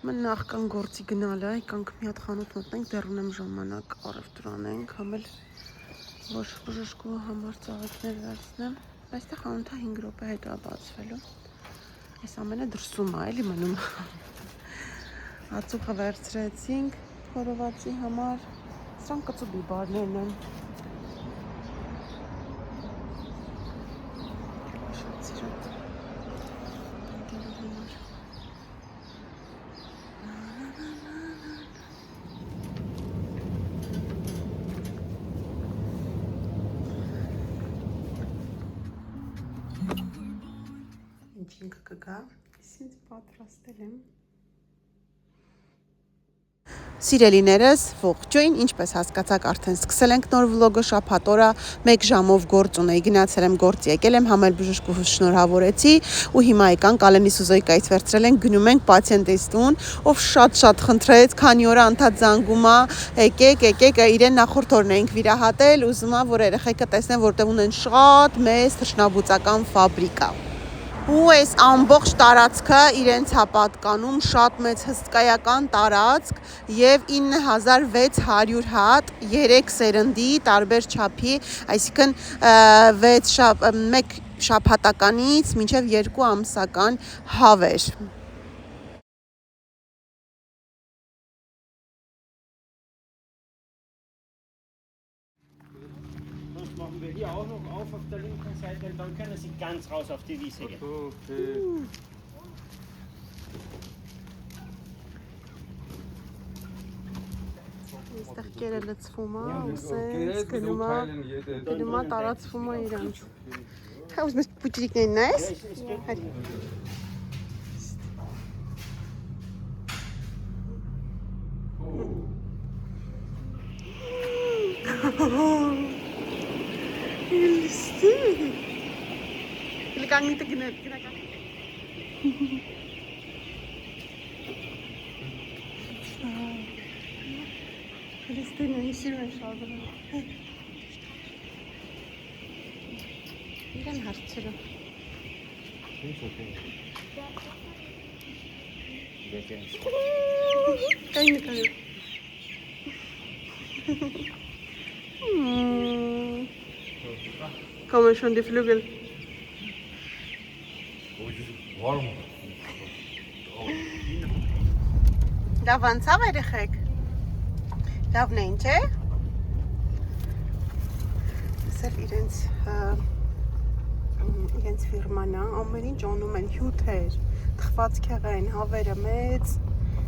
Mən նախքան գործի գնալը, եկանք մի հատ խանութ մտնենք, դեռ ունեմ ժամանակ առևտուր անենք, համ էլ որ բժշկու համար ծաղիկներ վերցնեմ, այստեղ խանութը 5 րոպե հետո է բացվելու։ Այս ամենը դրսում է, էլի մնում։ Ածուխը վերցրեցինք խորովածի համար, սրանք կծու բիբարներն են։ Ինչինք կգա, իսինց պատրաստել եմ։ Սիրելիներս, ողջույն, ինչպես հասկացաք, արդեն սկսել ենք նոր վլոգը, շաբաթ օրը 1 ժամով գործ ունեի, գնացել եմ գործ, եկել եմ, համ էլ բժշկուհուս շնորհավորեցի ու հիմա եկանք Ալենիս ու Զոյկայից վերցրել ենք, գնում ենք պացիենտից տուն, ով շատ խնդրեց, քանի օր անդադ զանգում է, եկեք, իրեն նախորդ օրն էինք վիրահատել, ուզում է, որ երեխեքը տեսնեն, որտեղ ունեն շատ մեծ թռչնաբուծական ֆաբրիկա։ Ու այս ամբողջ տարածքը իրենց է պատկանում, շատ մեծ հսկայական տարածք եւ 9600 հատ 3 սերնդի տարբեր չափի, այսինքն 1 շաբաթականից մինչեւ 2 ամսական հավեր։ Machen wir hier auch noch auf der linken Seite, dann können Sie ganz raus auf die Wiese gehen. Okay. Այստեղ կերը լցվում է, ուսենց, գնում է տարածվում է իրանց։ Հա ուզում ես պուճրիկներն նայես։ Կանգնի գնա։ Լիստինը հիշում է շարժը։ Իրեն հարցերը։ Կայնի։ Kommen schon die Flügel. Warm. Da avanța երեխեք։ Լավն է, ինչ է։ Ասել իրենց ֆիրման է, ամեն ինչ անում են հյութեր, թխվածքեղեն, հավերը մեծ։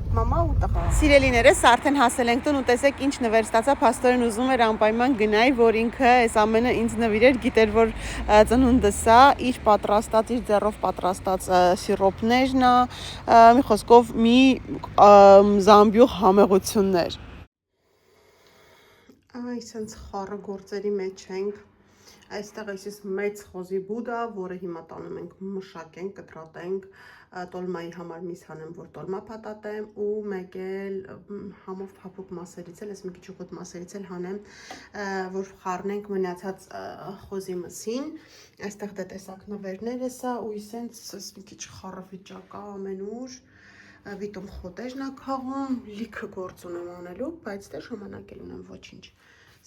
Մամա ու տղա։ Սիրելիներս, արդեն հասել ենք տուն ու տեսեք ինչ նվեր ստացա, փաստորեն ուզում էր անպայման գնայի, որ ինքը այս ամենը ինձ նվիրեր, գիտեր, որ ծնունդս է, իր պատրաստած, իր ձեռով պատրաստած սիրոպներն է, մի խոսքով մի զամբյուղ համեղություններ։ Այսինքն խառը գործերի մեջ ենք։ Այստեղ այսպես մեծ խոզի բուդ է, որը հիմա տանում ենք մշակենք, կտրատենք, տոլմայի համար միս հանեմ, որ տոլմա փաթաթեմ ու մեկ էլ համով փափուկ մասերից էլ, ես մի քիչ ուղղոտ մասերից էլ հանեմ, որ խառնենք մնացած խոզի մսին։ Այստեղ դե տեսակ նվերները սա ու իսենց մի քիչ խառը վիճակ է ամենուր, վիտոմ խոտերն է քաղում, լիքը գործ ունեմ անելու, բայց դե ժամանակ էլ ունեմ ոչինչ։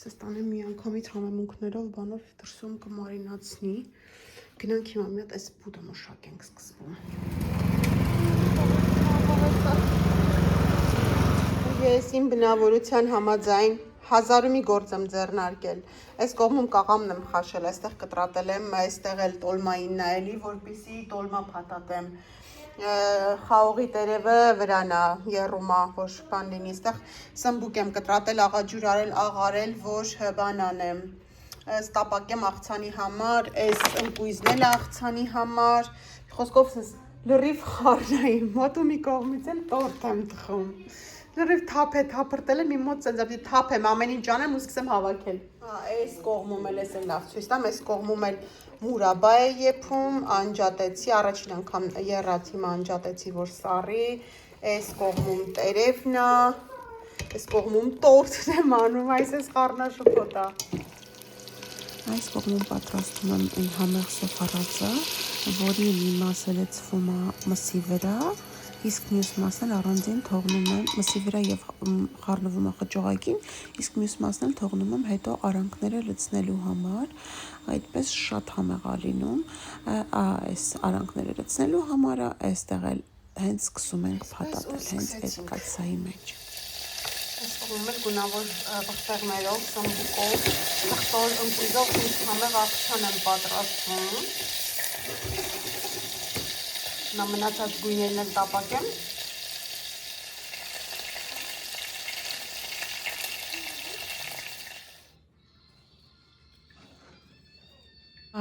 Ստանեմ մի անգամից համեմունքներով բանով դրսում կմարինացնի։ Գնանք հիմա մի հատ այս բուդը մշակենք սկզբում։ Ես իմ բնավորության համաձայն 1000 մի գործ եմ ձեռնարկել։ Այս կողմում կաղամն եմ խաշել, այստեղ կտրատել եմ, այստեղ էլ տոլմային նայելի, որպեսզի տոլմա փաթաթեմ։ Խաղողի տերևը վրան է, եռում է, որ բան լինի, այստեղ սմբուկ եմ կտրատել, աղաջուր արել, աղարել, որ բան անեմ, ստապակեմ աղցանի համար, այս ընկույզն էլ աղցանի համար, խոսքով լրիվ խառնայի, մոտ ու մի կողմից էլ տորտ եմ տխում, լրիվ թափրտել եմ, իմ մոտ ծնձապի թափ եմ, ամեն ինչ անեմ ու սկսեմ հավաքել։ Այս կողմում էլ ես լավ ցույց տամ, այս կողմում էլ մուրաբա է եփում, անջատեցի, առաջին անգամ եռած հիմա անջատեցի, որ սառի, այս կողմում տերևն է, այս կողմում տորտն եմ անում, այս խառնաշփոթ է։ Այս կողմում պատրաստում եմ այն համեղ սոխարածը, որի մի մասը լցվում է մսի վրա, Իսկ մյուս մասն էլ առանձին թողնում եմ մսի վրա եւ խառնվում է խճողակին, իսկ մյուս մասն էլ թողնում եմ հետո արանքները լցնելու համար, այդպես շատ համեղ է լինում, այս արանքները լցնելու համար այստեղ էլ հենց սկսում ենք փաթաթել, հենց այդ կաթսայի մեջ։ Այսօր մեր գունավոր բխտեղներով, սամբուկով, թղթոր ընկույզով ինձ համեղ աղցան եմ պատրաստում։ Նա մնացած գույներն էլ տապակեմ։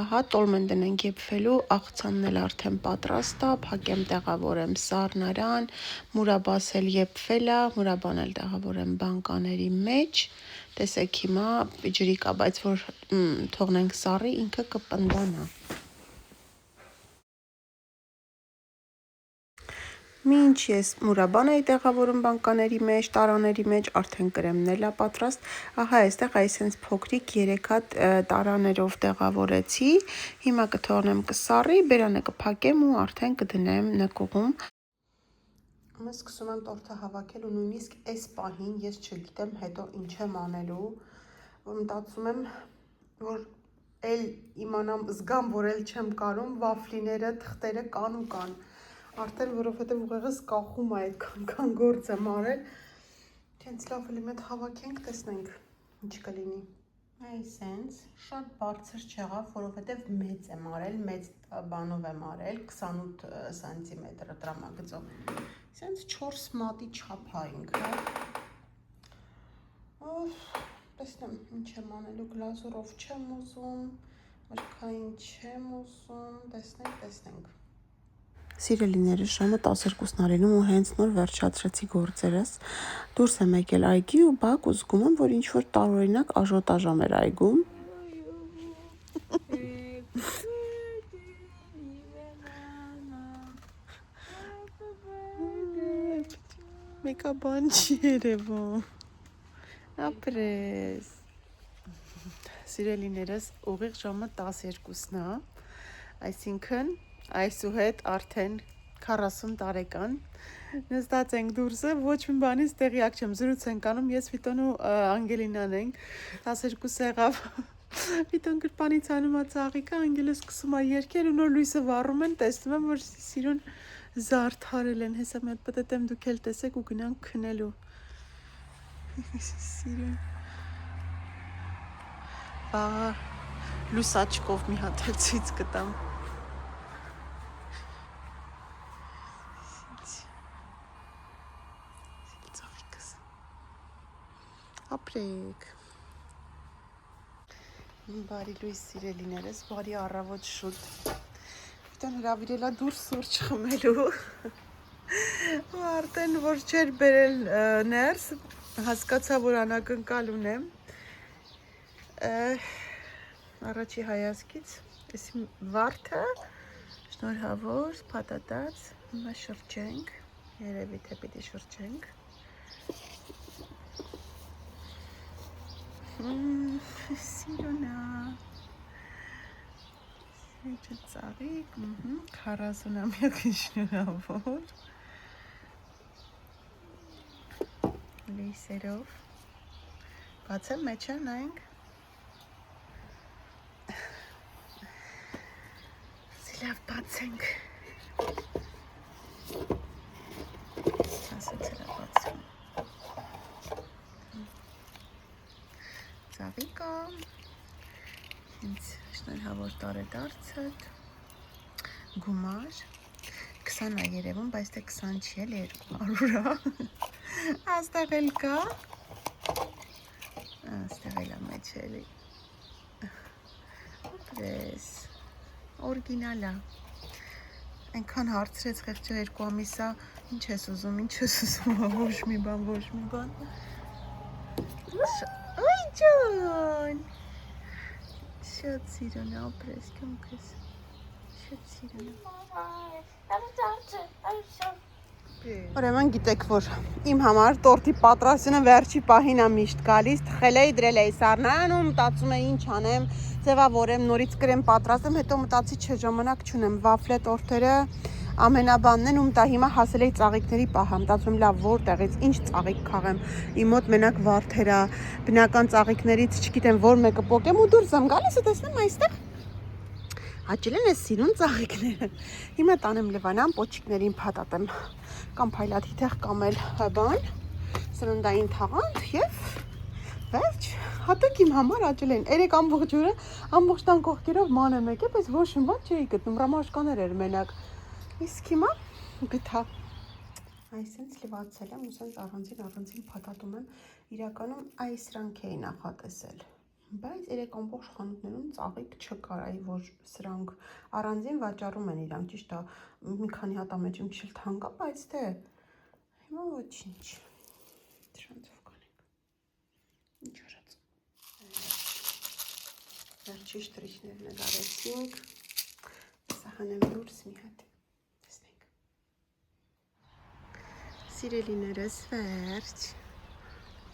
Ահա տոլմեն դնենք եփվելու, աղցանն էլ արդեն պատրաստ է, փակեմ տեղավորեմ սառնարան, մուրաբաս էլ եփվել է, մուրաբան էլ տեղավորեմ բանկաների մեջ, տեսեք հիմա ջրի կա, բայց որ թողնենք սառի, ինքը կպնդանա։ Մինչ ես մուրաբան էի տեղավորում բանկաների մեջ, տարաների մեջ, արդեն կրեմն էլ է պատրաստ։ Ահա այստեղ այսպես փոքրիկ 3 հատ տարաներով տեղավորեցի։ Հիմա կթողնեմ կսառի, բերանը կփակեմ ու արդեն կդնեմ նկուղում։ Ես սկսում եմ տորթը հավաքել ու նույնիսկ այս պահին ես չգիտեմ հետո ինչ եմ անելու։ Մտածում եմ, որ էլ իմանամ, զգամ, որ էլ չեմ կարում, վաֆլիները, թղթերը կան ու կան։ Արդեն որովհետև ուղեղս կախում է այդքան գործ եմ արել, հենց լավ էլի մեկ հավաքենք, տեսնենք ինչ կլինի։ Այսենց շատ բարձր չեղավ, որովհետև մեծ եմ արել, մեծ բանով եմ արել, 28 սանտիմետր տրամագծով։ Այսենց 4 մատի չափ է ինքը։ Տեսնեմ ինչ եմ անելու, գլազուրով չեմ ուզում, մրգային չեմ ուզում, տեսնենք։ Սիրելիները ժամը 12-ն արելում ու հենց նոր վերջացրեցի գործերս, դուրս եմ եկել այգի ու բակ ու զգում եմ, որ ինչ-որ տարօրինակ աժոտաժ է մեր այգում։ Մեկա բան չի երևում, ապրես։ Սիրելիներս ուղիղ ժամը 12-ն է, այսինքն այսուհետ արդեն 40 տարեկան, նստած ենք դուրսը, ոչ մի բանից տեղյակ չեմ, զրույց ենք անում, ես Վիտոն ու Անգելինան ենք, 12 եղավ, Վիտոն գրպանից անում է ծաղիկը, Անգելը սկսում է երգել ու նոր լույսը վառում են, տեսնում եմ, որ Սիրուն զարդարել են, հեսա մի հատ պտտեմ դուք էլ տեսեք ու գնանք քնելու։ Սիրուն։ Վաղը լուսաչկով մի հատ էլ ցույց կտամ։ Ապրեք։ Բարի լույս սիրելիներս, բարի առավոտ շուտ։ Վիտոն հրավիրել է դուրս սուրճ խմելու։ Ու արդեն որ չէր բերել ներս, հասկացա, որ անակնկալ ունեմ։ Առաջի հայացքից, էսի վարդը, շնորհավոր, փաթաթած, հիմա շրջենք, երևի թե պիտի շրջենք։ Սիրունա, սեջը ծաղիկ, 40-ամյակ շնորհավոր, լույսերով, բացեմ մեջը նայենք, լավ բացենք, ասեց էլ բացում, ծաղիկը, ինձ շնորհավոր տարեդարձդ, գումար, 20 է երևում, բայց թե 20 չի էլ 200 է, աստեղ էլ կա, աստեղ էլ է մեջ էլի, ապրես, օրգինալ է, այնքան հարցրեց խեղճը 2 ամիսա, ինչ ես ուզում, ոչ մի բան, Այ ջան, շատ սիրուն է, ապրես, կյանքս, շատ սիրուն է։ Ուրեմն գիտեք, որ իմ համար տորտի պատրաստությունը վերջի պահին է միշտ գալիս, թխել էի, դրել էի սառնարանում, մտածում էի ինչ անեմ, ձևավորեմ, նորից կրեմ պատրաստեմ, հետո մտածի չէ, ժամանակ չունեմ, վաֆլե տորտերը ամենաբանն են, ում տա հիմա հասել էի ծաղիկների պահ, մտածում լավ որտեղից, ինչ ծաղիկ քաղեմ։ Իմ մոտ մենակ վարդերա, բնական ծաղիկներից չգիտեմ որ մեկը պոկեմ ու դուրս եմ գալիս ու տեսնում այստեղ հաճել են սիրուն ծաղիկները։ Հիմա տանեմ Լևանան, պոչիկներին փաթաթեմ կամ փայլաթիթեղ կամ էլ բան, սննդային թաղանթ եւ վերջ, հատուկ իմ համար աճել են 3 ամբողջ օրը, ամբողջ տան կողքերով ման եմ եկել, բայց ոչ մի բան չէի գտնում, ռամաշկաներ էր մենակ։ Իսկ հիմա գտա։ Այսինքն լվացել եմ ու սենց առանձին փաթաթում եմ, իրականում այս սրանք էի նախատեսել, բայց 3 ամբողջ խանութներում ծաղիկ չկար, այ որ սրանք առանձին վաճառում են իրանք, ճիշտ է, մի քանի հատ ամեջում չիլ թանկա, բայց թե հիմա ոչինչ։ Դրանցով Ինչ արած։ Վերջի շտրիչներն էլ արեցինք։ Սա հանեմ դուրս մի հատ։ Տեսնենք։ Սիրելիներս վերջ։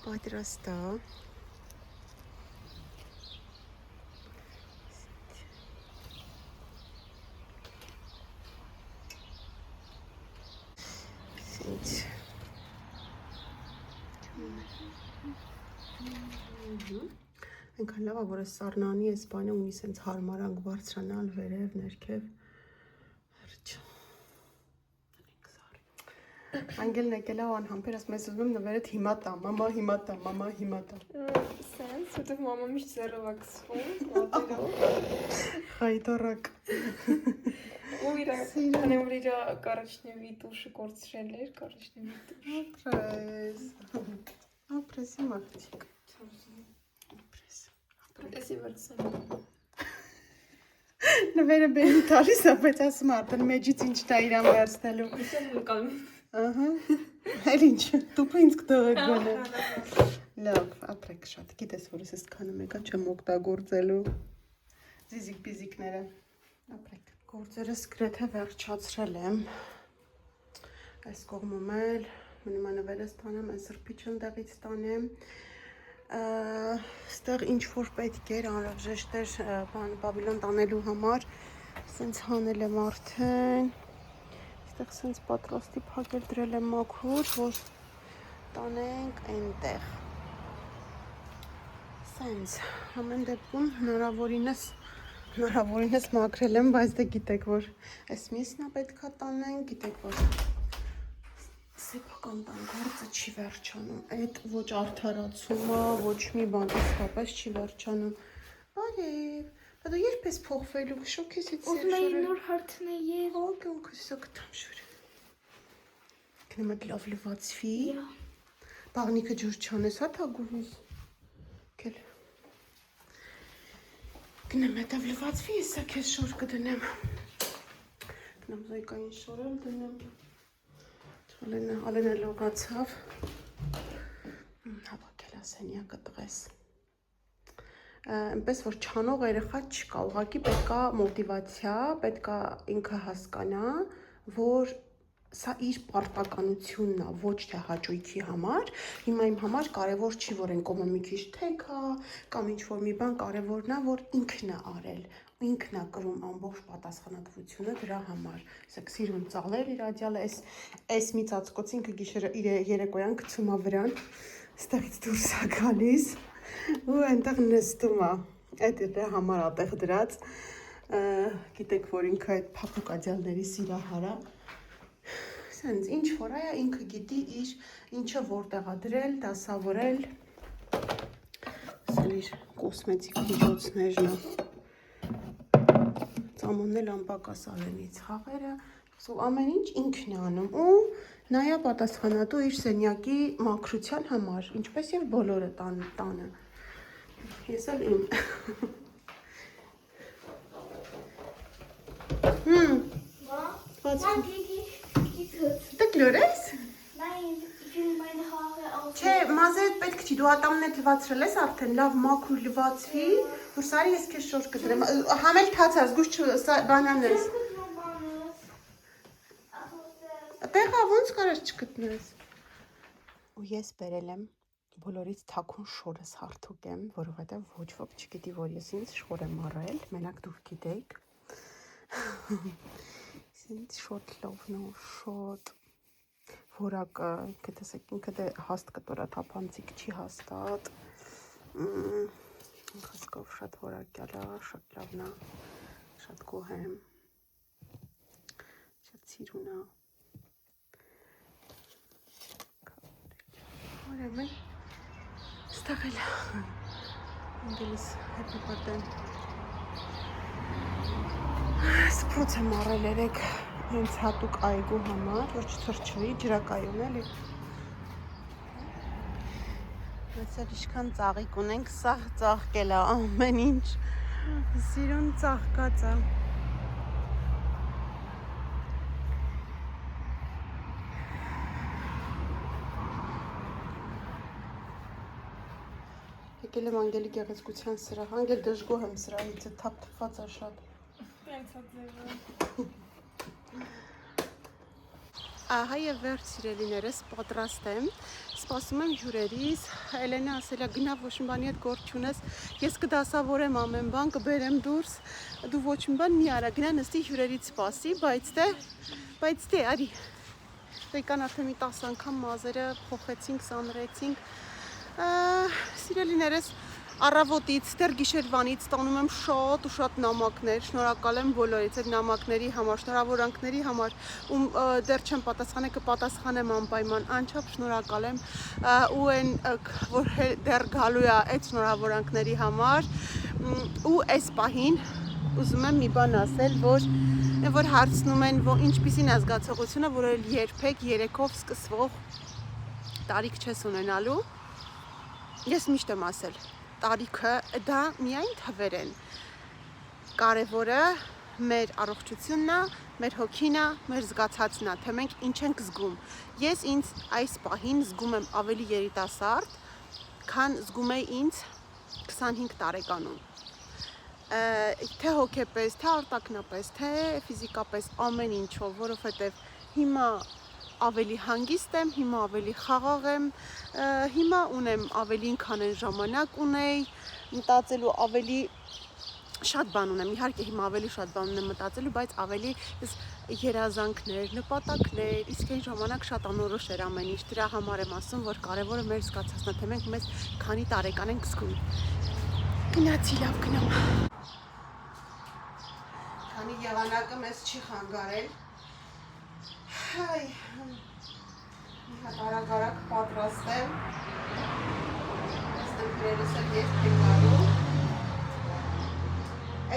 Պատրաստ է։ Այնքան լավ է, որ այս սառնանի այս բանը ունի սենց հարմարանք բարձրանալ, վերև, ներքև, վերջ։ Անգելն եկել է ու անհամբեր ասում ես ուզում նվերդ հիմա տա, մամա հիմա տա, մամա հիմա տա։ Սենց, որտեղ մամա միշտ ձեռով է քսվում, պատերով։ Խայտարակ։ Ու իրական որ իր կարաչնևի տուշը կորցրել էր, կարաչնևի տուշ։ Ապրես իմ աղջիկ։ Տեսի վերցնեմ։ Նվերը բերի տալիս է, բայց ասում արդեն մեջից ինչ դա իրան վերցնելու։ Իսեմ նկալում։ Ահա։ Էլ ինչ, դուք ինձ կտողեք գոնե։ Լավ, ապրեք շատ։ Գիտես, որ ես այսքանը մեկա չեմ օգտագործելու։ Զիզիկ բիզիկները։ Ապրեք։ Գործերս գրեթե վերջացրել եմ։ Այս կողմում էլ մնում է նվերս տանեմ, այս սրբիչը ընդեղից տանեմ։ Ստեղ ինչ որ պետք էր, անհրաժեշտ էր Բաբիլոն տանելու համար, սենց հանել եմ արդեն, ստեղ սենց պատրաստի փակել դրել եմ մաքուր, որ տանենք այնտեղ, սենց, ամեն դեպքում հնարավորինս մաքրել եմ, բայց դե գիտեք, որ այս միսն է պետք է տանենք, գիտեք, որ սեփական տան գործը չի վերջանում, այդ ոչ արդարացումը, ոչ մի բան իսկապես չի վերջանում։ Բարև, դա դու երբ ես փոխվելու շոքեսից Ուզում էի նոր հարթնել։ Ոգոնքս սա կտամ շուր։ Գնամ այդ լավ լվացվի։ Բաղնիկը ջուր չանես, հա թագուհիս։ Կել։ Գնամ այդ լավ լվացվի, ես սա քեզ շոր կդնեմ։ Գնամ զոյկային շոր էլ դնեմ։ Ալենը լողացավ, հավաքել ասենյակը տղես, այնպես որ չանող երեխա չկա, ուղղակի պետքա մոտիվացիա, պետքա ինքը հասկանա, որ սա իր պարտականությունն է, ոչ թե հաճույքի համար, հիմա իմ համար կարևոր չի, որ այն կողմը մի քիչ թեքա, կամ ինչ-որ մի բան կարևորն է, որ ինքն է արել, ինքն է կրում ամբողջ պատասխանատվությունը դրա համար, սեք սիրուն ծաղլեր իր ադյալը, այս մի ծածկոց ինքը գիշերը իր երեկոյան գցում է վրան, ստեղից դուրս է գալիս, ու այնտեղ նստում է, այդ իր համար ատեղ դրած, գիտեք, որ ինքը այդ փափուկ ադյալների սիրահար է, սենց ինչ որ այա ինքը գիտի իր ինչը որտեղ է դրել, դասավորել, սել իր կոսմետիկ միջոցներն է, ծամանել անպակաս Ալենից խաղերը, ամեն ինչ ինքն է անում ու նայա պատասխանատու իր սենյակի մաքրության համար, ինչպես և բոլորը տանը, ես էլ իմ, Դե գլորես? Չէ, մազերդ պետք չի, դու ատամնետ լվացրել ես արդեն, լավ մաքուր լվացվի, որ սարի ես քեզ շոր կդրեմ, համել թացած, գուշ բանան ես։ Տեղա ոնց կարես չգտնես։ Ու ես բերել եմ բոլորից թաքուն շորս հարթուկ եմ, որովհետև ոչ ոք չգիտի, որ ես ինձ շոր եմ առել, մենակ դուք գիտեիք։ Սինց շոտ լովնո շոտ որակը կտեսեք ինքը դե հաստ կտորա թափանցիկ չի հաստատ խսկով շատ որակյալ է շատ լավն է շատ գոհեմ շատ սիրուն է Ուրեմն ստեղ էլ անգելիս happy birthday Սպրոց եմ առել երեք հենց հատուկ այգու համար, որ չթրջվի, ջրակայուն էլի Ես էլ իշքան ծաղիկ ունենք, սաղ ծաղկել է ամեն ինչ Սիրուն ծաղկած է Եկել եմ անգելի գեղեցկության սրահ, անգել դժգոհ եմ սրահից, թափ թփված է շատ Ահա եւ վերջ սիրելիներս պատրաստ եմ Սպասում եմ հյուրերիս Էլենը ասել է գնա ոչ մի բանի հետ գործ չունես Ես կդասավորեմ ամեն բան կբերեմ դուրս Դու ոչ մի բան մի արա գնա նստի հյուրերից սպասի Բայց դե արի Եկան արդեն մի 10 անգամ մազերը փոխեցինք, սանրեցինք Սիրելիներս Առավոտից, դեռ գիշերվանից տանում եմ շատ ու շատ նամակներ, շնորհակալ եմ բոլորից այդ նամակների համար, շնորհավորանքների համար, ում դեռ չեմ պատասխանել, կպատասխանեմ անպայման, անչափ շնորհակալ եմ ու այն որ դեռ գալու է այդ շնորհավորանքների համար ու այս պահին ուզում եմ մի բան ասել, որ հարցնում են, որ ինչպիսին է զգացողությունը, որ երբեք երեքով սկսվող տարիք չես ունենալու, ես միշտ եմ ասել տարիքը դա միայն թվեր են կարևորը մեր առողջությունն է, մեր հոգին է, մեր զգացածն է, թե մենք ինչ ենք զգում ես ինձ այս պահին զգում եմ ավելի երիտասարդ քան զգում էի ինձ 25 տարեկանում թե հոգեպես, թե արտաքնապես, թե ֆիզիկապես ամեն ինչով, որովհետև հիմա ավելի հանգիստ եմ, հիմա ավելի խաղաղ եմ, հիմա ունեմ ավելին քան այն ժամանակ ունեի, մտածելու ավելի շատ բան ունեմ, իհարկե հիմա ավելի շատ բան ունեմ մտածելու, բայց ավելի երազանքներ, նպատակներ, իսկ այն ժամանակ շատ անորոշ էր ամեն ինչ, դրա համար եմ ասում, որ կարևորը մեր զգացածն է, թե մենք մեզ քանի տարեկան ենք զգում։ Գնացի լավ գնամ։ Քանի եղանակը մեզ չի խանգարել։ Հայ, արագ պատրաստ եմ, ես նմքրերս էլ երբ են գալու,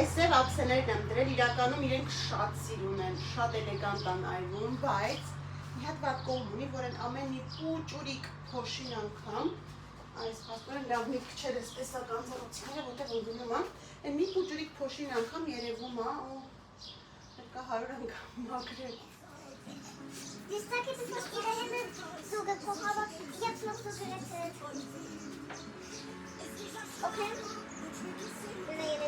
այս էլ ակսեներն եմ դրել, իրականում իրենք շատ սիրուն են, շատ էլեգանտ են այվում, բայց մի հատ վատ կողմ ունի, որ են ամեն մի պուճուրիկ փոշին անգամ, այս փաստորեն լավ մի քչեր ես տեսական ծառոցիները, որտեղ ուզում եմ, են մի պուճուրիկ փոշին անգամ երևում է ու հետկա 100 անգամ մակրել Die Strecke ist durch ihre Hände so gebrochen, aber jetzt noch so gerettet. Okay? Nee,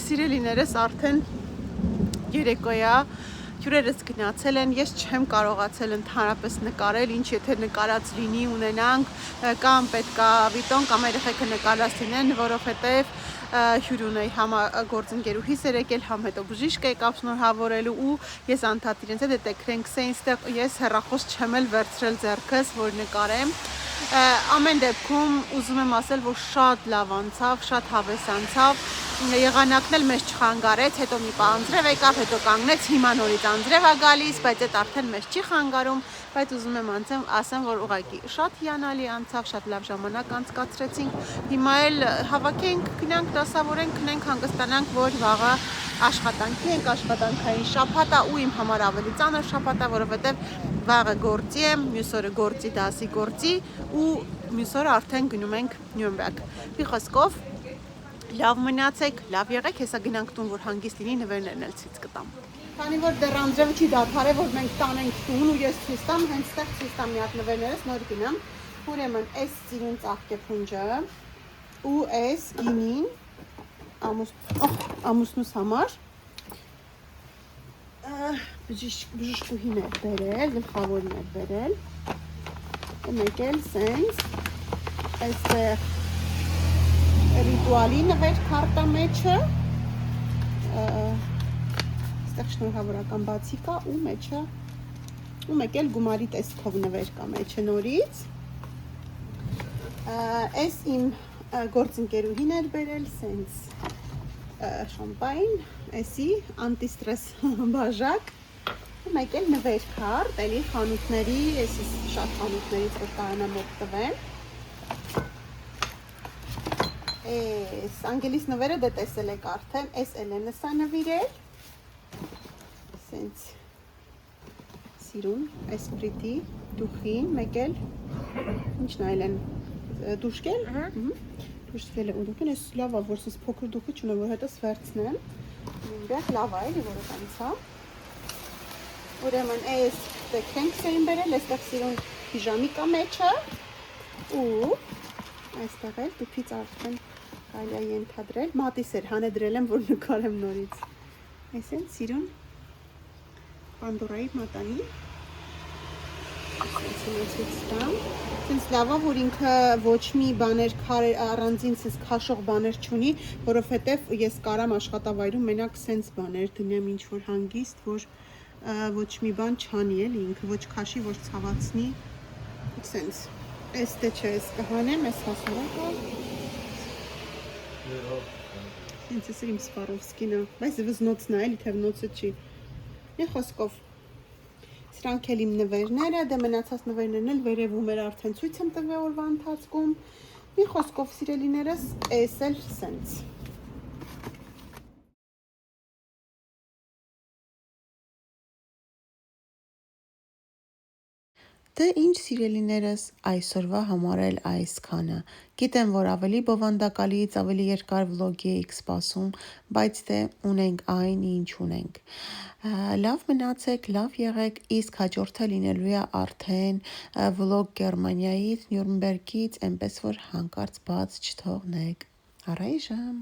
Սիրելիներս արդեն երեկոյա Հյուրերս գնացել են, ես չեմ կարողացել ընդհանրապես նկարել, ինչ եթե նկարած լինի ունենանք, կամ պետքա վիտոն կամ երեխեքը նկարած լինեն, որովհետև հյուր ունեի համագործընկերուհիս էր եկել, համ հետո բժիշկ եկավ շնորհավորելու ու ես անդադ իրենց հետ դեկրենք սեինստեղ ես հեռախոս չեմ էլ վերցրել ձեռքս, որ նկարեմ։ Ամեն դեպքում ուզում եմ ասել, որ շատ լավ անցավ, շատ հավես անցավ, եղանակն էլ մեզ չխանգարեց, հետո մի պահ անձրև եկավ, հետո կանգնեց, հիմա նորից անձրև է գալիս, բայց այդ արդեն մեզ չի խանգարում, բայց ուզում եմ ասեմ, որ ուղղակի շատ հիանալի անցավ, շատ լավ ժամանակ անցկացրեցինք, հիմա էլ հավաքենք, գնանք դասավորենք, գնանք հանգստանանք, որ վաղը աշխատանքի ենք, աշխատանքային շաբաթ է ու իմ համար ավելի ծանր շաբաթ է, որովհետև վաղը գործի եմ, մյուս օրը գործի դասի գործի ու մյուս օրը արդեն գնում ենք Նյուրնբերգ։ Մի խոսքով լավ մնացեք, լավ եղեք, հեսա գնանք տուն, որ հանգիստ լինի, նվերներն էլ ցույց կտամ։ Քանի որ դեռ անձրևը չի դադարել, որ մենք տանենք տուն ու ես ցույց տամ, հենց այդտեղ ցույց տամ մի հատ նվերներս, նոր գնամ։ Ուրեմն այս ծիրուն ծաղկեփունջը ու այս գինին ամուսնուս համար բժշկուհին է բերել, գլխավորին է բերել։ Մեկ էլ սենց այստեղ ռիտուալի նվեր քարտա մեջը, այստեղ շնորհավորական բացիկ կա ու մեջը ու մեկ էլ գումարի տեսքով նվեր կա մեջը նորից։ Այս իմ գործընկերուհին էր բերել սենց շամպայն, այսի անտիստրես բաժակ ու մեկ էլ նվեր քարտ, էլի խանութների, այսի շատ խանութներից որ կարանամ օգտվեմ։ Այս անգելիս նվերը դե տեսել եք արդեն, այս Էլենս է նվիրել, սենց սիրուն, այս պրիտի, դուխին, մեկ էլ, ինչն այլ են, դուշկել, դուշկել է ու դուխին, այս լավ է, որ սենց փոքր դուխի չունեմ, որ հետս վերցնեմ, նիմբեղ լավ է, էլի որոտ անցա, ուրեմն այս դեքրենք սեին բերել, այստեղ սիրուն պիժամիկա մեջը ու այստեղ էլ դուփից արդեն կարելի է ենթադրել, մատիս էր հանեդրել եմ, որ նկարեմ նորից, այս են սիրուն Պանդորայի մատանի, սենց լավա, որ ինքը ոչ մի բաներ առանձին սենց քաշող բաներ չունի, որովհետև ես կարամ աշխատավայրում մենակ սենց բաներ դնեմ ինչ-որ հանգիստ, որ ոչ մի բան չանի էլի ինքը, ոչ քաշի, ոչ ցավացնի, սենց, այս դե չէ, այս կհանեմ, այս հասարակը, սենց ես իմ Սվարովսկին է, բայց վզնոցն է, էլի թևնոցը չի, մի խոսքով, սրանք էլ իմ նվերները, դե մնացած նվերներն էլ վերևում էր արդեն ցույց եմ տվել օրվա ընթացքում, մի խոսքով սիրելիներս, այս էլ սենց։ Դե ինչ սիրելիներս, այսօրվա համար էլ այսքանը, գիտեմ, որ ավելի բովանդակալից, ավելի երկար վլոգի էիք սպասում, բայց դե ունենք այն, ինչ ունենք, լավ մնացեք, լավ եղեք, իսկ հաջորդը լինելու է արդեն վլոգ Գերմանիայից, Նյուրնբերգից, այնպես որ հանկարծ բաց չթողնեք, առայժմ